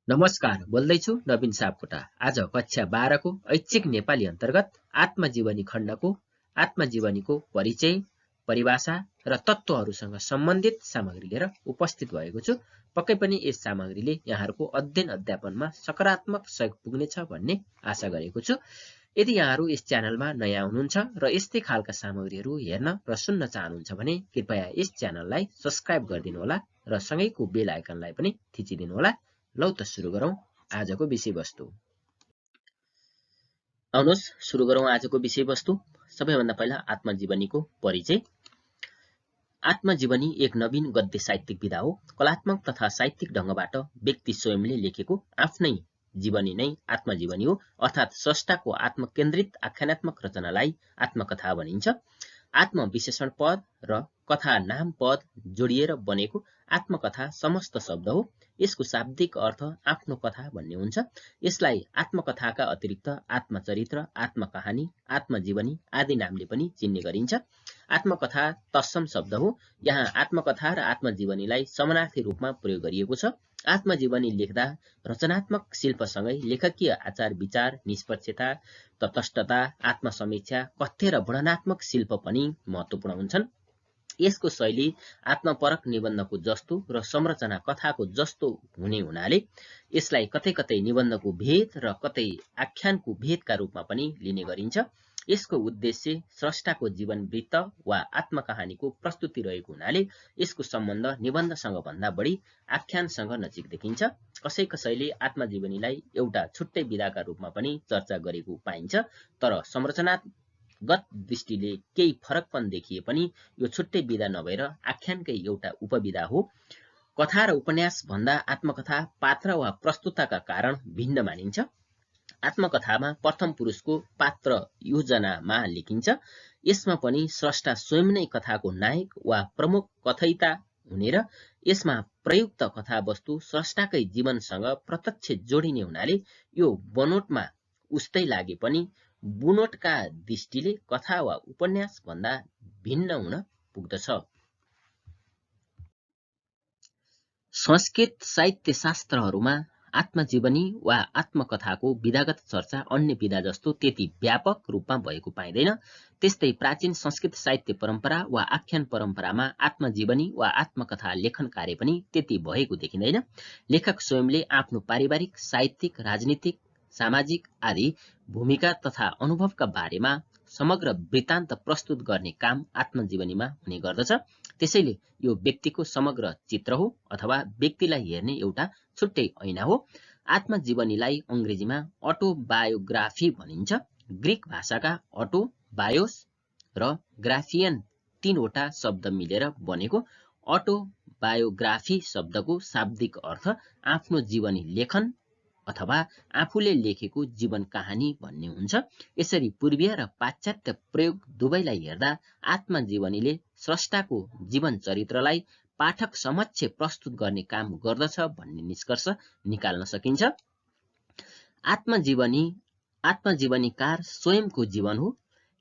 नमस्कार, बोल्दैछु नवीन सापकोटा। आज कक्षा 12 को ऐच्छिक नेपाली अन्तर्गत आत्मजीवनी खण्डको आत्मजीवनीको परिचय, परिभाषा र तत्त्वहरूसँग सम्बन्धित सामग्री लिएर उपस्थित भएको छु। पक्कै पनि यस सामग्रीले यहाँहरूको अध्ययन अध्यापनमा सकारात्मक सहयोग पुग्नेछ भन्ने आशा गरेको छु। यदि यहाँहरू यस च्यानलमा नयाँ हुनुहुन्छ र यस्तै खालका सामग्रीहरू हेर्न र सुन्न चाहनुहुन्छ भने कृपया यस च्यानललाई सब्स्क्राइब गरिदिनुहोला र सँगैको बेल आइकनलाई पनि थिचिदिनुहोला। लौ त सुरु गरौँ आजको विषयवस्तु। आउनुहोस् सुरु गरौँ आजको विषयवस्तु। सबैभन्दा पहिला आत्मजीवनीको परिचय। आत्मजीवनी एक नवीन गद्य साहित्यिक विधा हो। कलात्मक तथा साहित्यिक ढङ्गबाट व्यक्ति स्वयंले लेखेको आफ्नै जीवनी नै आत्मजीवनी हो, अर्थात् स्रष्टाको आत्मकेन्द्रित आख्यानात्मक रचनालाई आत्मकथा भनिन्छ। आत्मविशेषण पद र कथा नाम पद जोडिएर बनेको आत्मकथा समस्त शब्द हो। यसको शाब्दिक अर्थ आफ्नो कथा भन्ने हुन्छ। यसलाई आत्मकथाका अतिरिक्त आत्मचरित्र, आत्मकहानी, आत्मजीवनी आदि नामले पनि चिन्ने गरिन्छ। आत्मकथा तत्सम शब्द हो। यहाँ आत्मकथा र आत्मजीवनीलाई समानार्थी रूपमा प्रयोग गरिएको छ। आत्मजीवनी लेख्दा रचनात्मक शिल्पसँगै लेखकीय आचार विचार, निष्पक्षता, तटस्थता, आत्मसमीक्षा, कथ्य र वर्णनात्मक शिल्प पनि महत्त्वपूर्ण हुन्छन्। यसको शैली आत्मपरक निबन्धको जस्तो र संरचना कथाको जस्तो हुने हुनाले यसलाई कतै कतै निबन्धको भेद र कतै आख्यानको भेदका रूपमा पनि लिने गरिन्छ। यसको उद्देश्य स्रष्टाको जीवन वृत्त वा आत्मकहानीको प्रस्तुति रहेको हुनाले यसको सम्बन्ध निबन्धसँग भन्दा बढी आख्यानसँग नजिक देखिन्छ। कसै कसैले आत्मजीवनीलाई एउटा छुट्टै विधाका रूपमा पनि चर्चा गरेको पाइन्छ, तर संरचनागत दृष्टिले केही फरकपन देखिए पनि यो छुट्टै विधा नभएर आख्यानकै एउटा उपविधा हो। कथा र उपन्यास भन्दा आत्मकथा पात्र वा प्रस्तुतका कारण भिन्न मानिन्छ। आत्मकथामा प्रथम पुरुषको पात्र योजनामा लेखिन्छ। यसमा पनि स्रष्टा स्वयं नै कथाको नायक वा प्रमुख कथयिता हुने र यसमा प्रयुक्त कथावस्तु स्रष्टाकै जीवनसँग प्रत्यक्ष जोडिने हुनाले यो बनोटमा उस्तै लागे पनि बुनोटका दृष्टिले कथा वा उपन्यास भन्दा भिन्न हुन पुग्दछ। संस्कृत साहित्य शास्त्रहरूमा आत्मजीवनी वा आत्मकथाको विधागत चर्चा अन्य विधा जस्तो त्यति व्यापक रूपमा भएको पाइँदैन। त्यस्तै प्राचीन संस्कृत साहित्य परम्परा वा आख्यान परम्परामा आत्मजीवनी वा आत्मकथा लेखन कार्य पनि त्यति भएको देखिँदैन। लेखक स्वयंले आफ्नो पारिवारिक, साहित्यिक, राजनीतिक, सामाजिक आदि भूमिका तथा अनुभवका बारेमा समग्र वृत्तान्त प्रस्तुत गर्ने काम आत्मजीवनीमा हुने गर्दछ। त्यसैले यो व्यक्तिको समग्र चित्र हो अथवा व्यक्तिलाई हेर्ने एउटा छुट्टै ऐना हो। आत्मजीवनीलाई अङ्ग्रेजीमा अटोबायोग्राफी भनिन्छ। ग्रीक भाषाका अटो, बायोस र ग्राफियन तीनवटा शब्द मिलेर बनेको अटोबायोग्राफी शब्दको शाब्दिक अर्थ आफ्नो जीवनी लेखन अथवा आफूले लेखेको जीवन कहानी भन्ने हुन्छ। यसरी पूर्वीय र पाश्चात्य प्रयोग दुवैलाई हेर्दा आत्मजीवनीले स्रष्टाको जीवन चरित्रलाई पाठक समक्ष प्रस्तुत गर्ने काम गर्दछ भन्ने निष्कर्ष निकाल्न सकिन्छ। आत्मजीवनीकार स्वयंको जीवन हो।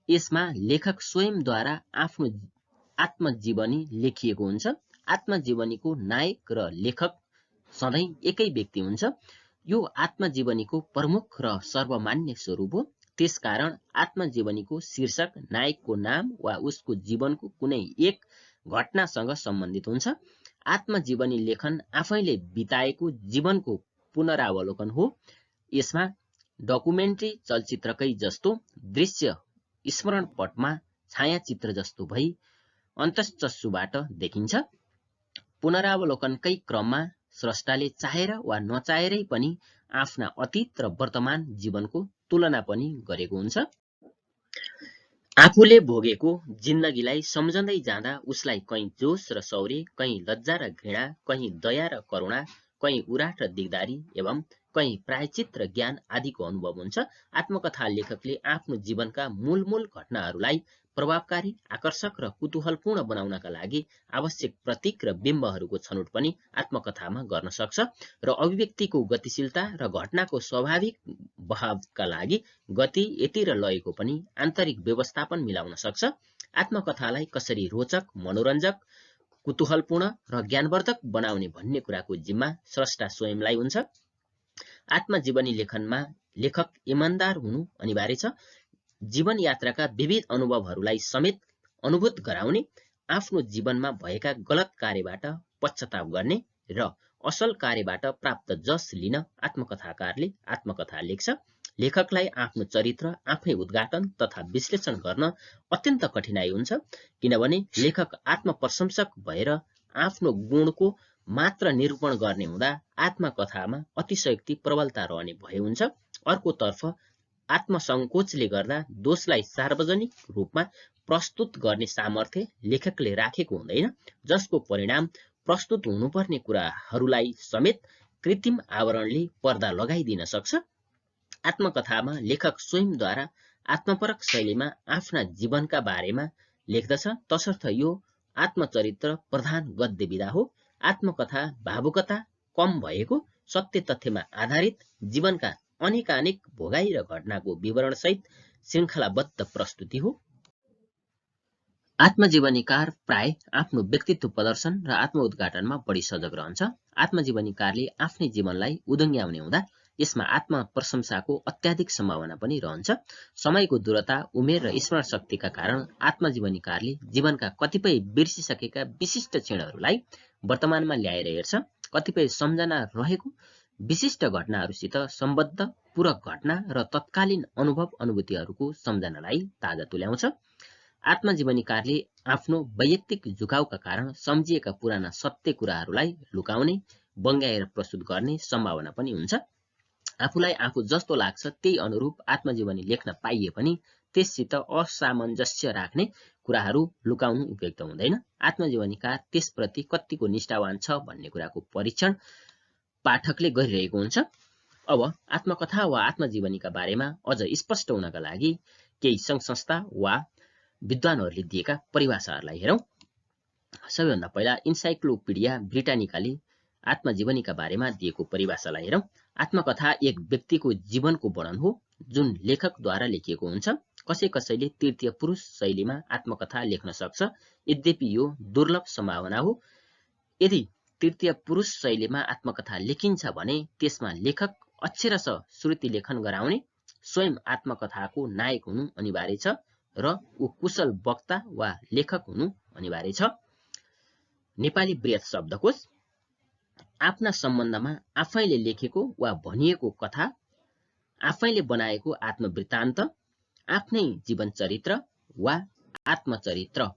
यसमा लेखक स्वयंद्वारा आफ्नो आत्मजीवनी लेखिएको हुन्छ। आत्मजीवनीको नायक र लेखक सधैँ एकै व्यक्ति हुन्छ। यो आत्मजीवनीको प्रमुख र सर्वमान्य स्वरूप हो। त्यसकारण आत्मजीवनीको शीर्षक नायकको नाम वा उसको जीवनको कुनै एक घटनासँग सम्बन्धित हुन्छ। आत्मजीवनी लेखन आफैले बिताएको जीवनको पुनरावलोकन हो। यसमा डकुमेन्ट्री चलचित्रकै जस्तो दृश्य स्मरणपटमा छायाचित्र जस्तो भई अन्तश्चक्षुबाट देखिन्छ। पुनरावलोकनकै क्रममा स्रष्टाले चाहेर वा नचाहेरै पनि आफ्ना अतीत र वर्तमान जीवनको तुलना पनि गरेको हुन्छ। आफूले भोगेको जिन्दगीलाई सम्झँदै जाँदा उसलाई कहीँ जोश र शौर्य, कहीँ लज्जा र घृणा, कहीँ दया र करुणा, कहीँ उराट र दिगदारी एवं कहीँ प्रायश्चित र ज्ञान आदिको अनुभव हुन्छ। आत्मकथा लेखकले आफ्नो जीवनका मूल घटनाहरूलाई प्रभावकारी, आकर्षक र कुतूहलपूर्ण बनाउनका लागि आवश्यक प्रतीक र बिम्बहरूको छनौट पनि आत्मकथामा गर्न सक्छ र अभिव्यक्तिको गतिशीलता र घटनाको स्वाभाविक बहावका लागि गति, यति र लयको पनि आन्तरिक व्यवस्थापन मिलाउन सक्छ। आत्मकथालाई कसरी रोचक, मनोरञ्जक, कुतूहलपूर्ण र ज्ञानवर्धक बनाउने भन्ने कुराको जिम्मा स्रष्टा स्वयंलाई हुन्छ। आत्मजीवनी लेखनमा लेखक इमान्दार हुनु अनिवार्य छ। जीवन यात्राका विविध अनुभवहरूलाई समेत अनुभूत गराउने, आफ्नो जीवनमा भएका गलत कार्यबाट पश्चाताप गर्ने र असल कार्यबाट प्राप्त जस लिन आत्मकथाकारले आत्मकथा लेख्छ। लेखकलाई आफ्नो चरित्र आफै उद्घाटन तथा विश्लेषण गर्न अत्यन्त कठिनाइ हुन्छ, किनभने लेखक आत्मप्रशंसक भएर आफ्नो गुणको मात्र निरूपण गर्ने हुँदा आत्मकथामा अतिशयोक्ति प्रबलता रहने भए हुन्छ। अर्कोतर्फ आत्मसङ्कोचले गर्दा दोषलाई सार्वजनिक रूपमा प्रस्तुत गर्ने सामर्थ्य लेखकले राखेको हुँदैन, जसको परिणाम प्रस्तुत हुनुपर्ने कुराहरूलाई समेत कृत्रिम आवरणले पर्दा लगाइदिन सक्छ। आत्मकथामा लेखक स्वयंद्वारा आत्मपरक शैलीमा आफ्ना जीवनका बारेमा लेख्दछ, तसर्थ यो आत्मचरित्र प्रधान गद्य विधा हो। आत्मकथा भावुकता कम भएको, सत्य तथ्यमा आधारित जीवनका अनेकानेक भोगाई र घटनाको विवरणसहित श्रृङ्खलाबद्ध प्रस्तुति हो। आत्मजीवनीकार प्राय आफ्नो व्यक्तित्व प्रदर्शन र आत्मउद्घाटनमा बढी सजग रहन्छ। आत्मजीवनीकारले आफ्नै जीवनलाई उदङ्ग्याउने हुँदा यसमा आत्मप्रशंसाको अत्याधिक सम्भावना पनि रहन्छ। समयको दूरता, उमेर र स्मरण शक्तिका कारण आत्मजीवनीकारले जीवनका कतिपय बिर्सिसकेका विशिष्ट क्षणहरूलाई वर्तमानमा ल्याएर हेर्छ। कतिपय सम्झना रहेको विशिष्ट घटनाहरूसित सम्बद्ध पूरक घटना र तत्कालीन अनुभव अनुभूतिहरूको सम्झनालाई ताजा तुल्याउँछ। आत्मजीवनीकारले आफ्नो वैयक्तिक झुकाउका कारण सम्झिएका पुराना सत्य कुराहरूलाई लुकाउने, बङ्ग्याएर प्रस्तुत गर्ने सम्भावना पनि हुन्छ। आफूलाई आफू जस्तो लाग्छ त्यही अनुरूप आत्मजीवनी लेख्न पाइए पनि त्यससित असामञ्जस्य राख्ने कुराहरू लुकाउनु उपयुक्त हुँदैन। आत्मजीवनीकार त्यसप्रति कतिको निष्ठावान छ भन्ने कुराको परीक्षण पाठकले गरिरहेको हुन्छ। अब आत्मकथा वा आत्मजीवनीका बारेमा अझ स्पष्ट हुनका लागि केही सङ्घ संस्था वा विद्वानहरूले दिएका परिभाषाहरूलाई हेरौँ। सबैभन्दा पहिला इन्साइक्लोपिडिया ब्रिटानिकाले आत्मजीवनीका बारेमा दिएको परिभाषालाई हेरौँ। आत्मकथा एक व्यक्तिको जीवनको वर्णन हो जुन लेखकद्वारा लेखिएको हुन्छ। कसैले तृतीय पुरुष शैलीमा आत्मकथा लेख्न सक्छ, यद्यपि यो दुर्लभ सम्भावना हो। यदि तृतीय पुरुष शैलीमा आत्मकथा लेखिन्छ भने त्यसमा लेखक अक्षरशः श्रुति लेखन गराउने स्वयं आत्मकथाको नायक हुनु अनिवार्य छ र ऊ कुशल वक्ता वा लेखक हुनु अनिवार्य छ। नेपाली वृहत शब्दकोश। आफ्ना सम्बन्धमा आफैले लेखेको वा भनिएको कथा, आफैले बनाएको आत्मवृत्तान्त, आफ्नै जीवन चरित्र वा आत्मचरित्र।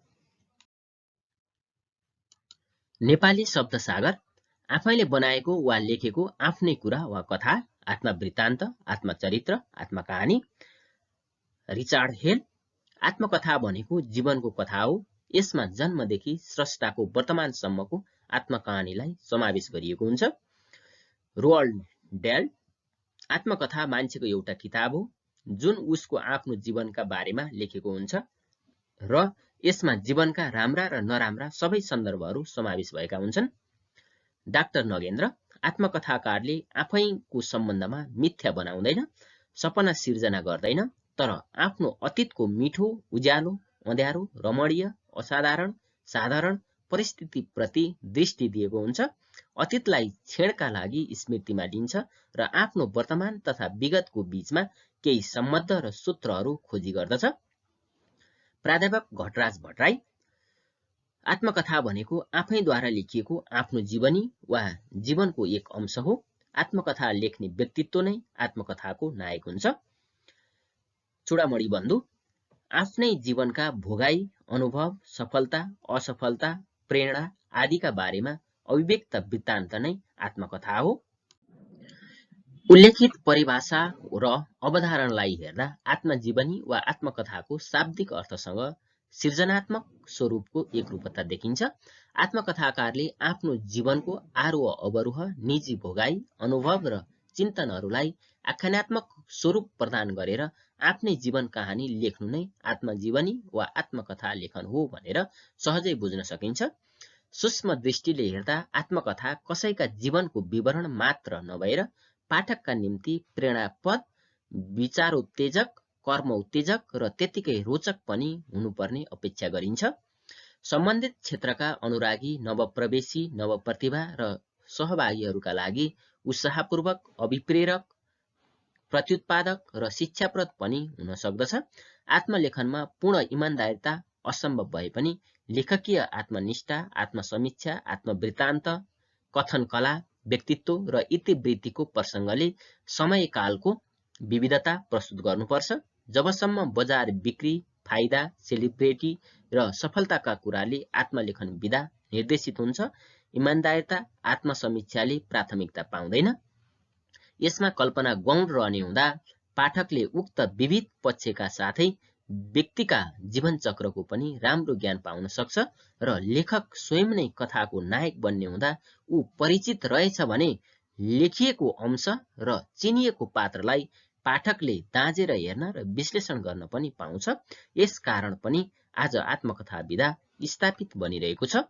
नेपाली शब्दसागर। आफैले बनाएको वा लेखेको आफ्नै कुरा वा कथा, आत्मवृत्तान्त, आत्मचरित्र, आत्मकहानी। Richard hell. आत्मकथा भनेको जीवनको कथा हो। यसमा जन्मदेखि स्रष्टाको वर्तमानसम्मको आत्मकहानीलाई समावेश गरिएको हुन्छ। रोअल्ड डेल। आत्मकथा मान्छेको एउटा किताब हो जुन उसको आफ्नो जीवनका बारेमा लेखेको हुन्छ र यसमा जीवनका राम्रा र नराम्रा सबै सन्दर्भहरू समावेश भएका हुन्छन्। डाक्टर नगेन्द्र। आत्मकथाकारले आफैको सम्बन्धमा मिथ्या बनाउँदैन, सपना सिर्जना गर्दैन, तर आफ्नो अतीतको मिठो, उज्यालो, अँध्यारो, रमणीय, असाधारण, साधारण परिस्थितिप्रति दृष्टि दिएको हुन्छ। अतीतलाई क्षणका लागि स्मृतिमा लिन्छ र आफ्नो वर्तमान तथा विगतको बीचमा केही सम्बन्ध र सूत्रहरू खोजी गर्दछ। प्राध्यापक घटराज भट्टराई। आत्मकथा भनेको आफैद्वारा लेखिएको आफ्नो जीवनी वा जीवनको एक अंश हो। आत्मकथा लेख्ने व्यक्तित्व नै आत्मकथाको नायक हुन्छ। चूडामणि बन्धु। आफ्नै जीवनका भोगाई, अनुभव, सफलता, असफलता, प्रेरणा आदिका बारेमा अभिव्यक्त वृत्तान्त नै आत्मकथा हो। उल्लेखित परिभाषा र अवधारणालाई हेर्दा आत्मजीवनी वा आत्मकथाको शाब्दिक अर्थसँग सृजनात्मक स्वरूपको एकरूपता देखिन्छ। आत्मकथाकारले आफ्नो जीवनको आरोह अवरोह, निजी भोगाई, अनुभव र चिन्तनहरूलाई आख्यानात्मक स्वरूप प्रदान गरेर आफ्नै जीवन कहानी लेख्नु नै आत्मजीवनी वा आत्मकथा लेखन हो भनेर सहजै बुझ्न सकिन्छ। सूक्ष्म दृष्टिले हेर्दा आत्मकथा कसैका जीवनको विवरण मात्र नभएर पाठकका निम्ति प्रेरणाप्रद, विचारोत्तेजक, कर्म उत्तेजक र त्यतिकै रोचक पनि हुनुपर्ने अपेक्षा गरिन्छ। सम्बन्धित क्षेत्रका अनुरागी, नवप्रवेशी, नवप्रतिभा र सहभागीहरूका लागि उत्साहपूर्वक, अभिप्रेरक, प्रत्युत्पादक र शिक्षाप्रद पनि हुन सक्दछ। आत्मलेखनमा पूर्ण इमान्दारिता असम्भव भए पनि लेखकीय आत्मनिष्ठा, आत्मसमीक्षा, आत्मवृत्तान्त, कथन कला, व्यक्तित्व र इतिवृत्तिको प्रसङ्गले समयकालको विविधता प्रस्तुत गर्नुपर्छ। जबसम्म बजार बिक्री, फाइदा, सेलिब्रिटी र सफलताका कुराले आत्मलेखन विधा निर्देशित हुन्छ, इमान्दारिता आत्मसमीक्षाले प्राथमिकता पाउँदैन। यसमा कल्पना गौण रहने हुँदा पाठकले उक्त विविध पक्षका साथै व्यक्तिका जीवन चक्रको पनि राम्रो ज्ञान पाउन सक्छ र लेखक स्वयं नै कथाको नायक बन्ने हुँदा ऊ परिचित रहेछ भने लेखिएको अंश र चिनिएको पात्रलाई पाठकले दाँजेर हेर्न र विश्लेषण गर्न पनि पाउँछ। यस कारण पनि आज आत्मकथा विधा स्थापित बनिरहेको छ।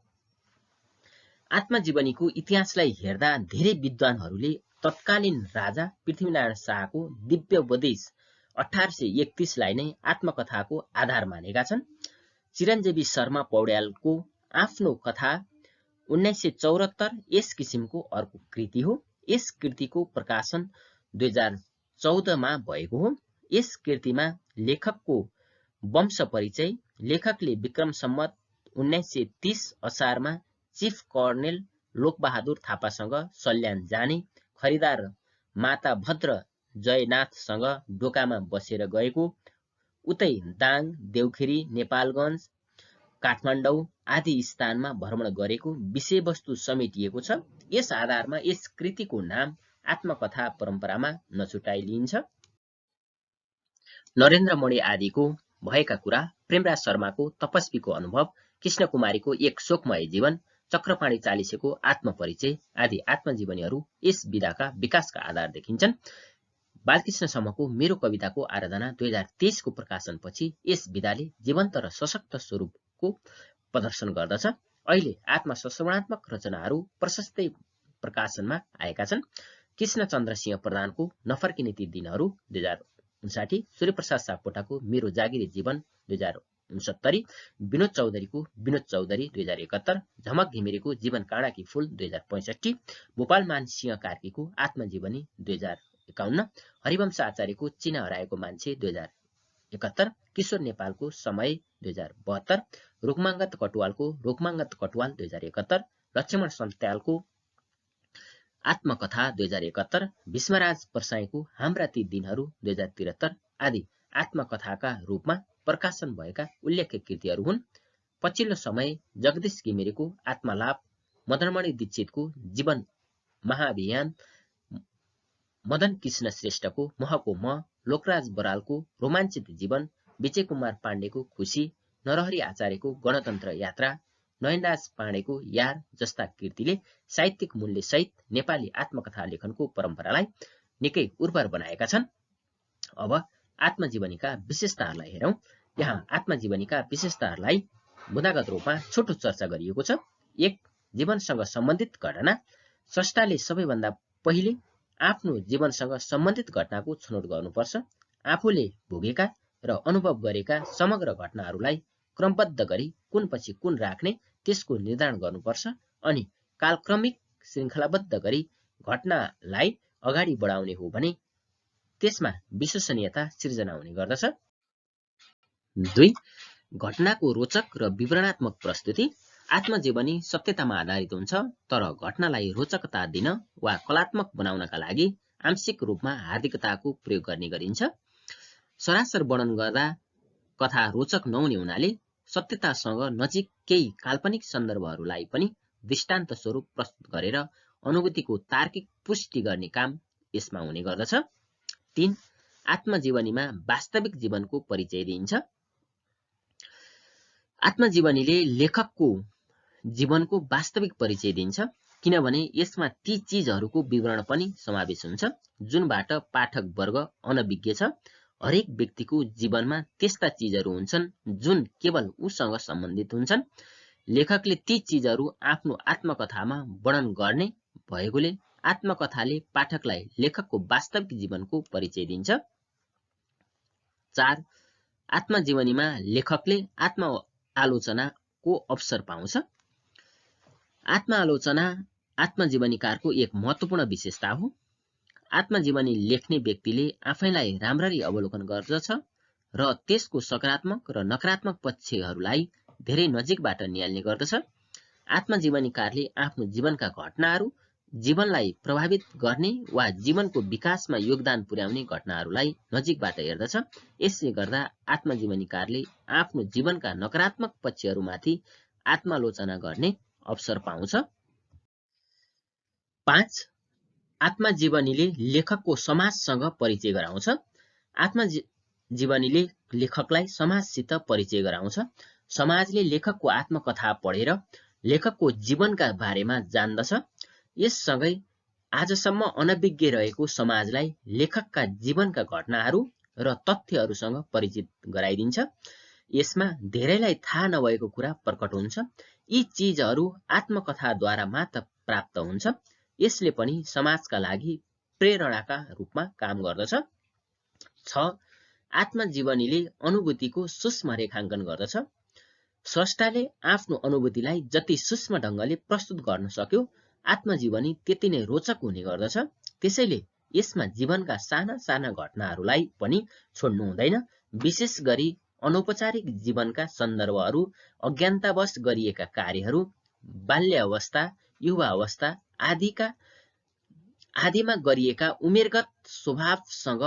आत्मजीवनीको इतिहासलाई हेर्दा धेरै विद्वानहरूले तत्कालीन राजा पृथ्वीनारायण शाहको दिव्योपदेश 1831 लाई नै आत्मकथाको आधार मानेका छन्। चिरञ्जीवी शर्मा पौड्यालको आफ्नो कथा 1974 यस किसिमको अर्को कृति हो। यस कृतिको प्रकाशन 2014 मा भएको हो। यस कृतिमा लेखकको वंश परिचय, लेखकले विक्रम सम्वत 1930 असारमा चिफ कर्नेल लोकबहादुर थापासँग सल्यान जाने, खरिदार माता भद्र जयनाथसँग डोकामा बसेर गएको, उतै दाङ, देउखेरी, नेपालगञ्ज, काठमाडौँ आदि स्थानमा भ्रमण गरेको विषयवस्तु समेटिएको छ। यस आधारमा यस कृतिको नाम आत्मकथा परम्परामा नछुटाइ लिइन्छ। नरेन्द्रमणि आदिको भएका कुरा, प्रेमराज शर्माको तपस्वीको अनुभव, कृष्णकुमारीको एक शोकमय जीवन, चक्रपाणी चालिसेको आत्मपरिचय आदि आत्मजीवनीहरू यस विधाका विकासका आधार देखिन्छन्। बालकृष्णसम्मको मेरो कविताको आराधना 2023 को प्रकाशनपछि यस विधाले जीवन्त र सशक्त स्वरूपको प्रदर्शन गर्दछ। अहिले आत्मसंस्मरणात्मक रचनाहरू प्रशस्तै प्रकाशनमा आएका छन्। कृष्णचन्द्र सिंह प्रधानको नफर्किने ती दिनहरू 2059, सूर्यप्रसाद सापकोटाको मेरो जागिरे जीवन 2069, विनोद चौधरीको विनोद चौधरी 2071, झमक घिमिरेको जीवन काँडाकी फूल 2065, भोपालमान सिंह कार्कीको आत्मजीवनी 2051, हरिवंश आचार्यको चिना हराएको मान्छे 2071, किशोर नेपालको समय 2072, रुक्माङ्गत कटुवालको रुक्माङ्गत कटुवाल 2071, लक्ष्मण सन्त्यालको आत्मकथा 2071, भीष्मराज परसाईको हाम्रा ती दिनहरू 2073 आदि आत्मकथाका रूपमा प्रकाशन भएका उल्लेख्य कृतिहरू हुन्। पछिल्लो समय जगदीश घिमिरेको आत्मलाप, मदनमणि दीक्षितको जीवन महाअभियान, मदन कृष्ण श्रेष्ठको महको म, लोकराज बरालको रोमाञ्चित जीवन, विजय कुमार पाण्डेको खुशी, नरहरि आचार्यको गणतन्त्र यात्रा, नयनराज पाण्डेको यार जस्ता कृतिले साहित्यिक मूल्य सहित नेपाली आत्मकथा लेखनको परम्परालाई निकै उर्वर बनाएका छन्। अब आत्मजीवनीका विशेषताहरूलाई हेरौं। यहाँ आत्मजीवनीका विशेषताहरूलाई बुँदागत रूपमा छोटो चर्चा गरिएको छ। 1. जीवनसँग सम्बन्धित घटना। स्रष्टाले सबैभन्दा पहिले आफ्नो जीवनसँग सम्बन्धित घटनाको छनौट गर्नुपर्छ। आफूले भोगेका र अनुभव गरेका समग्र घटनाहरूलाई क्रमबद्ध गरी कुनपछि कुन राख्ने त्यसको निर्धारण गर्नुपर्छ अनि कालक्रमिक श्रृङ्खलाबद्ध गरी घटनालाई अगाडि बढाउने हो भने त्यसमा विश्वसनीयता सिर्जना हुने गर्दछ। 2. घटनाको रोचक र विवरणात्मक प्रस्तुति। आत्मजीवनी सत्यतामा आधारित हुन्छ, तर घटनालाई रोचकता दिन वा कलात्मक बनाउनका लागि आंशिक रूपमा हार्दिकताको प्रयोग गर्ने गरिन्छ। सरासर वर्णन गर्दा कथा रोचक नहुने हुनाले सत्यतासँग नजिक केही काल्पनिक सन्दर्भहरूलाई पनि दृष्टान्त स्वरूप प्रस्तुत गरेर अनुभूतिको तार्किक पुष्टि गर्ने काम यसमा हुने गर्दछ। 3. आत्मजीवनीमा वास्तविक जीवनको परिचय दिइन्छ। आत्मजीवनीले लेखकको जीवनको वास्तविक परिचय दिन्छ, किनभने यसमा ती चीजहरूको विवरण पनि समावेश हुन्छ जुनबाट पाठक वर्ग अनभिज्ञ छ। हरेक व्यक्तिको जीवनमा त्यस्ता चीजहरू हुन्छन् जुन केवल उसँग सम्बन्धित हुन्छन्। लेखकले ती चीजहरू आफ्नो आत्मकथामा वर्णन गर्ने भएकोले आत्मकथाले पाठकलाई लेखकको वास्तविक जीवनको परिचय दिन्छ। 4. आत्मजीवनीमा लेखकले आत्मआलोचनाको अवसर पाउँछ। आत्मआलोचना आत्मजीवनीकारको एक महत्त्वपूर्ण विशेषता हो। आत्मजीवनी लेख्ने व्यक्तिले आफैलाई राम्ररी अवलोकन गर्दछ र त्यसको सकारात्मक र नकारात्मक पक्षहरूलाई धेरै नजिकबाट निहाल्ने गर्दछ। आत्मजीवनीकारले आफ्नो जीवनका घटनाहरू, जीवनलाई प्रभावित गर्ने वा जीवनको विकासमा योगदान पुर्याउने घटनाहरूलाई नजिकबाट हेर्दछ। यसले गर्दा आत्मजीवनीकारले आफ्नो जीवनका नकारात्मक पक्षहरूमाथि आत्मालोचना गर्ने अवसर पाउँछ। 5. आत्मजीवनीले लेखकको समाजसँग परिचय गराउँछ। आत्मजीवनीले लेखकलाई समाजसित परिचय गराउँछ। समाजले लेखकको आत्मकथा पढेर लेखकको जीवनका बारेमा जान्दछ। यससँगै आजसम्म अनभिज्ञ रहेको समाजलाई लेखकका जीवनका घटनाहरू र तथ्यहरूसँग परिचित गराइदिन्छ। यसमा धेरैलाई थाहा नभएको कुरा प्रकट हुन्छ। यी चीजहरू आत्मकथाद्वारा मात्र प्राप्त हुन्छ। यसले पनि समाजका लागि प्रेरणाका रूपमा काम गर्दछ। 6. आत्मजीवनीले अनुभूतिको सूक्ष्म रेखाङ्कन गर्दछ। स्रष्टाले आफ्नो अनुभूतिलाई जति सूक्ष्म ढङ्गले प्रस्तुत गर्न सक्यो, आत्मजीवनी त्यति नै रोचक हुने गर्दछ। त्यसैले यसमा जीवनका साना साना घटनाहरूलाई पनि छोड्नु हुँदैन। विशेष गरी अनौपचारिक जीवनका सन्दर्भहरू, अज्ञानतावश गरिएका कार्यहरू, बाल्यावस्था, युवावस्था आदिमा गरिएका उमेरगत स्वभावसँग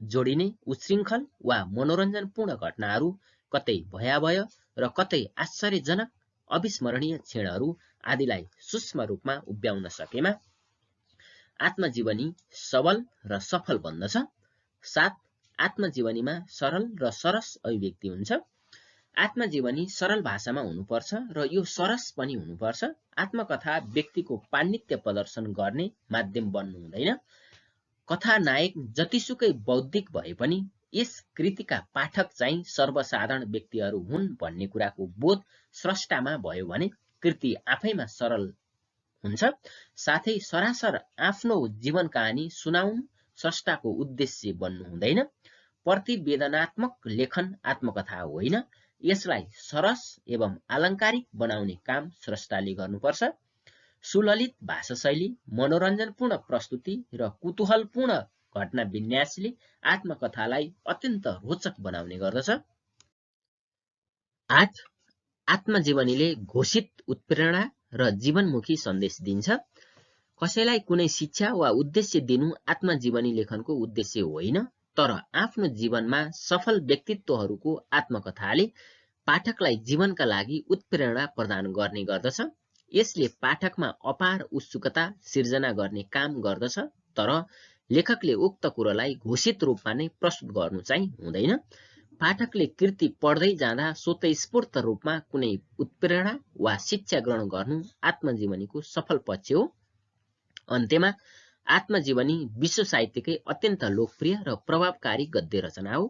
जोडिने उच्छृङ्खल वा मनोरञ्जनपूर्ण घटनाहरू, कतै भयावह र कतै आश्चर्यजनक अविस्मरणीय क्षणहरू आदिलाई सूक्ष्म रूपमा उभ्याउन सकेमा आत्मजीवनी सबल र सफल बन्दछ। 7. आत्मजीवनीमा सरल र सरस अभिव्यक्ति हुन्छ। आत्मजीवनी सरल भाषामा हुनुपर्छ र यो सरस पनि हुनुपर्छ। आत्मकथा व्यक्तिको पाण्डित्य प्रदर्शन गर्ने माध्यम बन्नु हुँदैन। कथानायक जतिसुकै बौद्धिक भए पनि यस कृतिका पाठक चाहिँ सर्वसाधारण व्यक्तिहरू हुन् भन्ने कुराको बोध स्रष्टामा भयो भने कृति आफैमा सरल हुन्छ। साथै सरासर आफ्नो जीवन कहानी सुनाउनु स्रष्टाको उद्देश्य बन्नु हुँदैन। प्रतिवेदनात्मक लेखन आत्मकथा होइन। यसलाई सरस एवं आलङ्कारिक बनाउने काम स्रष्टाले गर्नुपर्छ। सुललित भाषाशैली, मनोरञ्जनपूर्ण प्रस्तुति र कुतूहलपूर्ण घटना विन्यासले आत्मकथालाई अत्यन्त रोचक बनाउने गर्दछ। 8. आत्मजीवनीले घोषित उत्प्रेरणा र जीवनमुखी सन्देश दिन्छ। कसैलाई कुनै शिक्षा वा उद्देश्य दिनु आत्मजीवनी लेखनको उद्देश्य होइन, तर आफ्नो जीवनमा सफल व्यक्तित्वहरूको आत्मकथाले पाठकलाई जीवनका लागि उत्प्रेरणा प्रदान गर्ने गर्दछ। यसले पाठकमा अपार उत्सुकता सिर्जना गर्ने काम गर्दछ, तर लेखकले उक्त कुरोलाई घोषित रूपमा नै प्रस्तुत गर्नु चाहिँ हुँदैन। पाठकले कृति पढ्दै जाँदा स्वतःस्फूर्त रूपमा कुनै उत्प्रेरणा वा शिक्षा ग्रहण गर्नु आत्मजीवनीको सफल पक्ष हो। अन्त्यमा आत्मजीवनी विश्व साहित्यकै अत्यन्त लोकप्रिय र प्रभावकारी गद्य रचना हो।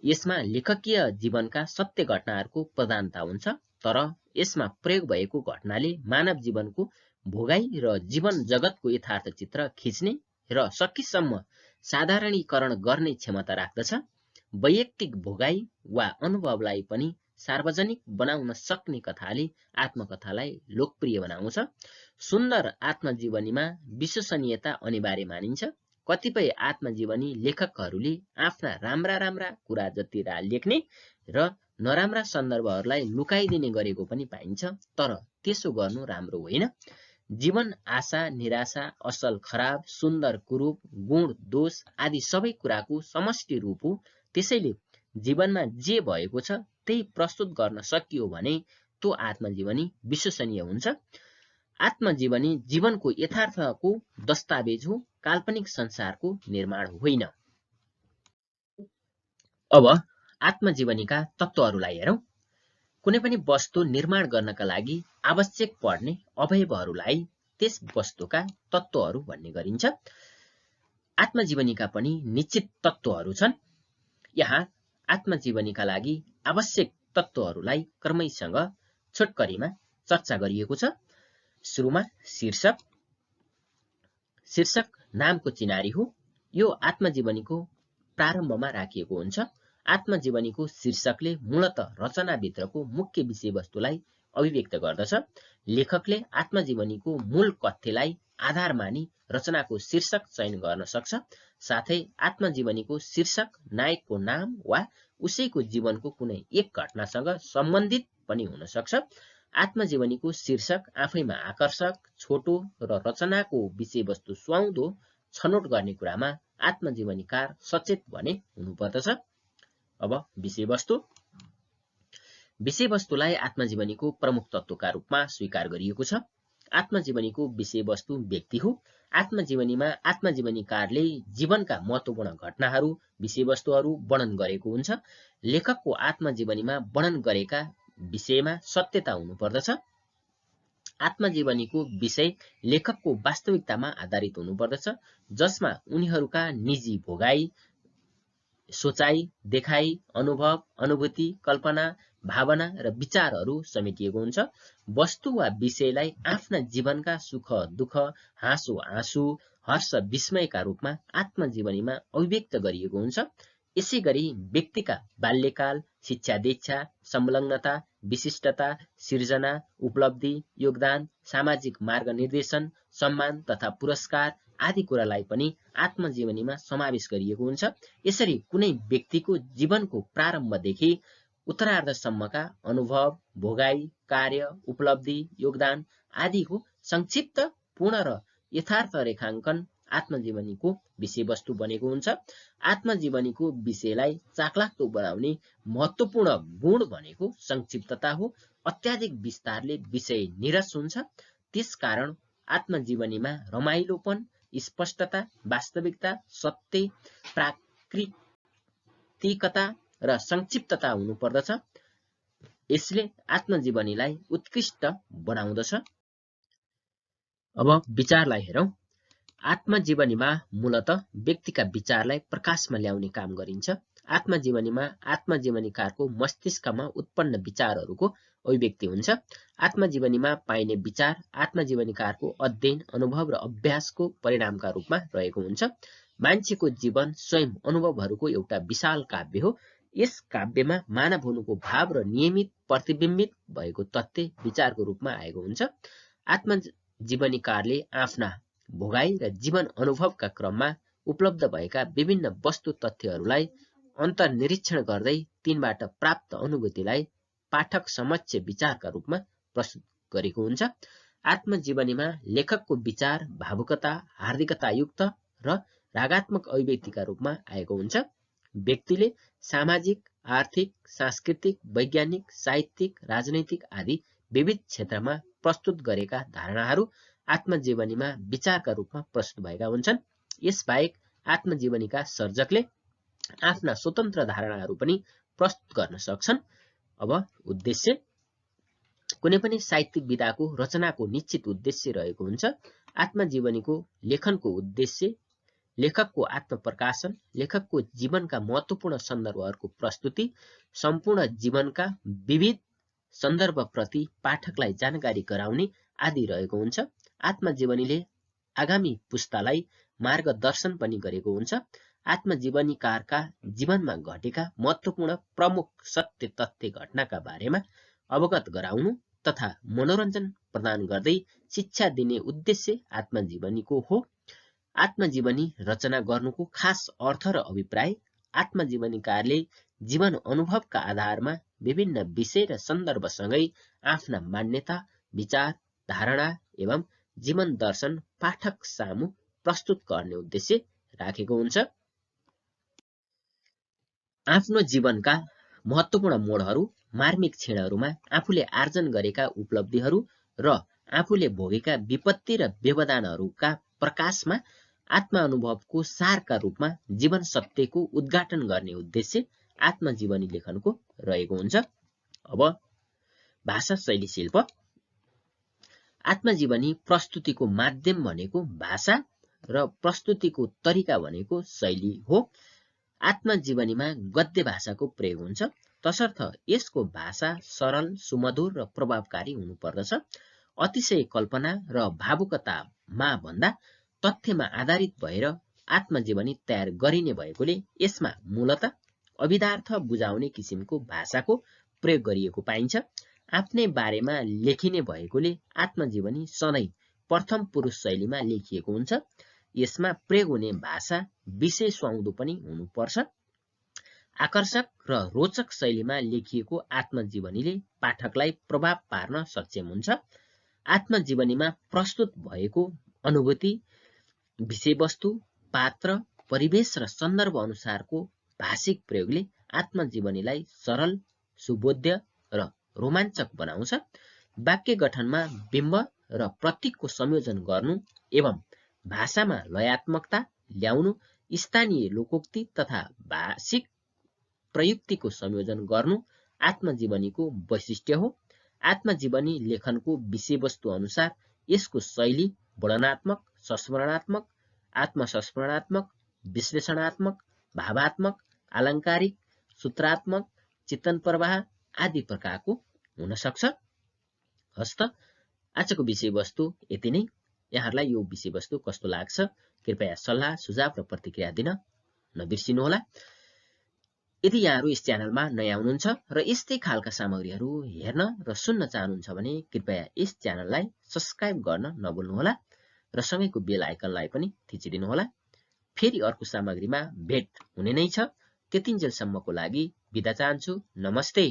यसमा लेखकीय जीवनका सत्य घटनाहरूको प्रधानता हुन्छ, तर यसमा प्रयोग भएको घटनाले मानव जीवनको भोगाई र जीवन जगतको यथार्थ चित्र खिच्ने र सकेसम्म साधारणीकरण गर्ने क्षमता राख्दछ। वैयक्तिक भोगाई वा अनुभवलाई पनि सार्वजनिक बनाउन सक्ने कथाले आत्मकथालाई लोकप्रिय बनाउँछ। सुन्दर आत्मजीवनीमा विश्वसनीयता अनिवार्य मानिन्छ। कतिपय आत्मजीवनी लेखकहरूले आफ्ना राम्रा कुरा जति लेख्ने र नराम्रा सन्दर्भहरूलाई लुकाइदिने गरेको पनि पाइन्छ, तर त्यसो गर्नु राम्रो होइन। जीवन आशा निराशा, असल खराब, सुन्दर कुरूप, गुण दोष आदि सबै कुराको समष्टि रूप हो। त्यसैले जीवनमा जे भएको छ त्यही प्रस्तुत गर्न सकियो भने त्यो आत्मजीवनी विश्वसनीय हुन्छ। आत्मजीवनी जीवनको यथार्थको दस्तावेज हो, काल्पनिक संसारको निर्माण होइन। अब आत्मजीवनीका तत्त्वहरूलाई हेरौँ। कुनै पनि वस्तु निर्माण गर्नका लागि आवश्यक पर्ने अवयवहरूलाई त्यस वस्तुका तत्त्वहरू भन्ने गरिन्छ। आत्मजीवनीका पनि निश्चित तत्त्वहरू छन्। यहाँ आत्मजीवनीका लागि आवश्यक तत्त्वहरूलाई क्रमैसँग छोटकरीमा चर्चा गरिएको छ। सुरुमा शीर्षक नामको चिनारी हो। यो आत्मजीवनीको प्रारम्भमा राखिएको हुन्छ। आत्मजीवनीको शीर्षकले मूलत रचनाभित्रको मुख्य विषयवस्तुलाई अभिव्यक्त गर्दछ। लेखकले आत्मजीवनीको मूल कथ्यलाई आधार मानी रचनाको शीर्षक चयन गर्न सक्छ। साथै आत्मजीवनीको शीर्षक नायकको नाम वा उसैको जीवनको कुनै एक घटनासँग सम्बन्धित पनि हुन सक्छ। आत्मजीवनीको शीर्षक आफैमा आकर्षक, छोटो र रचनाको विषयवस्तु सुहाउँदो छनौट गर्ने कुरामा आत्मजीवनीकार सचेत भने हुनुपर्दछ। अब विषयवस्तुलाई आत्मजीवनीको प्रमुख तत्त्वका रूपमा स्वीकार गरिएको छ। आत्मजीवनीको विषयवस्तु व्यक्ति हो। आत्मजीवनीमा आत्मजीवनीकारले जीवनका महत्त्वपूर्ण घटनाहरू, विषयवस्तुहरू वर्णन गरेको हुन्छ। लेखकको आत्मजीवनीमा वर्णन गरेका विषयमा सत्यता हुनुपर्दछ। आत्मजीवनीको विषय लेखकको वास्तविकतामा आधारित हुनुपर्दछ, जसमा उनीहरूका निजी भोगाई, सोचाइ, देखाइ, अनुभव, अनुभूति, कल्पना, भावना र विचारहरू समेटिएको हुन्छ। वस्तु वा विषयलाई आफ्ना जीवनका सुख दुःख, हाँसो आँसु, हर्ष विस्मयका रूपमा आत्मजीवनीमा अभिव्यक्त गरिएको हुन्छ। यसै गरी व्यक्तिका बाल्यकाल, शिक्षा दीक्षा, संलग्नता, विशिष्टता, सिर्जना, उपलब्धि, योगदान, सामाजिक मार्गनिर्देशन, सम्मान तथा पुरस्कार आदि कुरालाई पनि आत्मजीवनीमा समावेश गरिएको हुन्छ। यसरी कुनै व्यक्तिको जीवनको प्रारम्भदेखि उत्तरार्धसम्मका अनुभव, भोगाई, कार्य, उपलब्धि, योगदान आदिको संक्षिप्त, पूर्ण र यथार्थ रेखाङ्कन आत्मजीवनीको विषयवस्तु बनेको हुन्छ। आत्मजीवनीको विषयलाई चाखलाग्दो बनाउने महत्त्वपूर्ण गुण भनेको संक्षिप्तता हो। अत्याधिक विस्तारले विषय निरस हुन्छ। त्यसकारण आत्मजीवनीमा रमाइलोपन, स्पष्टता, वास्तविकता, सत्य, प्राकृतिकता र संक्षिप्तता हुनुपर्दछ। यसले आत्मजीवनीलाई उत्कृष्ट बनाउँदछ। अब विचारलाई हेरौँ। आत्मजीवनीमा मूलतः व्यक्तिका विचारलाई प्रकाशमा ल्याउने काम गरिन्छ। आत्मजीवनीमा आत्मजीवनीकारको मस्तिष्कमा उत्पन्न विचारहरूको अभिव्यक्ति हुन्छ। आत्मजीवनीमा पाइने विचार आत्मजीवनीकारको अध्ययन, अनुभव र अभ्यासको परिणामका रूपमा रहेको हुन्छ। मान्छेको जीवन स्वयं अनुभवहरूको एउटा विशाल काव्य हो। यस काव्यमा मानव हुनुको भाव र नियमित प्रतिबिम्बित भएको तथ्य विचारको रूपमा आएको हुन्छ। आत्मजीवनीकारले आफ्ना भोगाई र जीवन अनुभवका क्रममा उपलब्ध भएका विभिन्न वस्तु तथ्यहरूलाई अन्तर्निरीक्षण गर्दै तिनबाट प्राप्त अनुभूतिलाई पाठक समक्ष विचारका रूपमा प्रस्तुत गरेको हुन्छ। आत्मजीवनीमा लेखकको विचार भावुकता, हार्दिकतायुक्त र रागात्मक अभिव्यक्तिका रूपमा आएको हुन्छ। व्यक्तिले सामाजिक, आर्थिक, सांस्कृतिक, वैज्ञानिक, साहित्यिक, राजनैतिक आदि विविध क्षेत्रमा प्रस्तुत गरेका धारणाहरू आत्मजीवनीमा विचारका रूपमा प्रस्तुत भएका हुन्छन्। यसबाहेक आत्मजीवनीका सर्जकले आफ्ना स्वतन्त्र धारणाहरू पनि प्रस्तुत गर्न सक्छन्। अब उद्देश्य। कुनै पनि साहित्यिक विधाको रचनाको निश्चित उद्देश्य रहेको हुन्छ। आत्मजीवनीको लेखनको उद्देश्य लेखकको आत्मप्रकाशन, लेखकको जीवनका महत्त्वपूर्ण सन्दर्भहरूको प्रस्तुति, सम्पूर्ण जीवनका विविध सन्दर्भप्रति पाठकलाई जानकारी गराउने आदि रहेको हुन्छ। आत्मजीवनीले आगामी पुस्तालाई मार्गदर्शन पनि गरेको हुन्छ। आत्मजीवनीकारका जीवनमा घटेका महत्त्वपूर्ण प्रमुख सत्य तथ्य घटनाका बारेमा अवगत गराउनु तथा मनोरञ्जन प्रदान गर्दै शिक्षा दिने उद्देश्य आत्मजीवनीको हो। आत्मजीवनी रचना गर्नुको खास अर्थ र अभिप्राय। आत्मजीवनीकारले जीवन अनुभवका आधारमा विभिन्न विषय र सन्दर्भसँगै आफ्ना मान्यता, विचार, धारणा एवं जीवन दर्शन पाठक सामु प्रस्तुत गर्ने उद्देश्य राखेको हुन्छ। आफ्नो जीवनका महत्त्वपूर्ण मोडहरू, मार्मिक क्षणहरूमा आफूले आर्जन गरेका उपलब्धिहरू र आफूले भोगेका विपत्ति र व्यवधानहरूका प्रकाशमा आत्मानुभवको सारका रूपमा जीवन सत्यको उद्घाटन गर्ने उद्देश्य आत्मजीवनी लेखनको रहेको हुन्छ। अब भाषा शैली शिल्प। आत्मजीवनी प्रस्तुतिको माध्यम भनेको भाषा र प्रस्तुतिको तरिका भनेको शैली हो। आत्मजीवनीमा गद्य भाषाको प्रयोग हुन्छ, तसर्थ यसको भाषा सरल, सुमधुर र प्रभावकारी हुनुपर्दछ। अतिशय कल्पना र भावुकतामा भन्दा तथ्यमा आधारित भएर आत्मजीवनी तयार गरिने भएकोले यसमा मूलतः अभिधार्थ बुझाउने किसिमको भाषाको प्रयोग गरिएको पाइन्छ। आफ्नै बारेमा लेखिने भएकोले आत्मजीवनी सधैँ प्रथम पुरुष शैलीमा लेखिएको हुन्छ। यसमा प्रयोग हुने भाषा विषय सुहाउँदो पनि हुनुपर्छ। आकर्षक र रोचक शैलीमा लेखिएको आत्मजीवनीले पाठकलाई प्रभाव पार्न सक्षम हुन्छ। आत्मजीवनीमा प्रस्तुत भएको अनुभूति, विषयवस्तु, पात्र, परिवेश र सन्दर्भ अनुसारको भाषिक प्रयोगले आत्मजीवनीलाई सरल, सुबोध्य र रोमाञ्चक बनाउँछ। वाक्य गठनमा बिम्ब र प्रतीकको संयोजन गर्नु एवं भाषामा लयात्मकता ल्याउनु, स्थानीय लोकोक्ति तथा भाषिक प्रयुक्तिको संयोजन गर्नु आत्मजीवनीको वैशिष्ट्य हो। आत्मजीवनी लेखनको विषयवस्तु अनुसार यसको शैली वर्णनात्मक, संस्मरणात्मक, आत्मसंस्मरणात्मक, विश्लेषणात्मक, भावात्मक, आलङ्कारिक, सूत्रात्मक, चिन्तन प्रवाह आदि प्रकारको हुन सक्छ। हस्त आजको विषयवस्तु यति नै। यहाँहरूलाई यो विषयवस्तु कस्तो लाग्छ कृपया सल्लाह, सुझाव र प्रतिक्रिया दिन नबिर्सिनुहोला। यदि यहाँहरू यस च्यानलमा नयाँ हुनुहुन्छ र यस्तै खालका सामग्रीहरू हेर्न र सुन्न चाहनुहुन्छ भने कृपया यस च्यानललाई सब्स्क्राइब गर्न नभुल्नुहोला र सँगैको बेल आइकनलाई पनि थिचिदिनुहोला। फेरि अर्को सामग्रीमा भेट हुने नै छ। त्यतिन्जेलसम्मको लागि बिदा चाहन्छु। नमस्ते।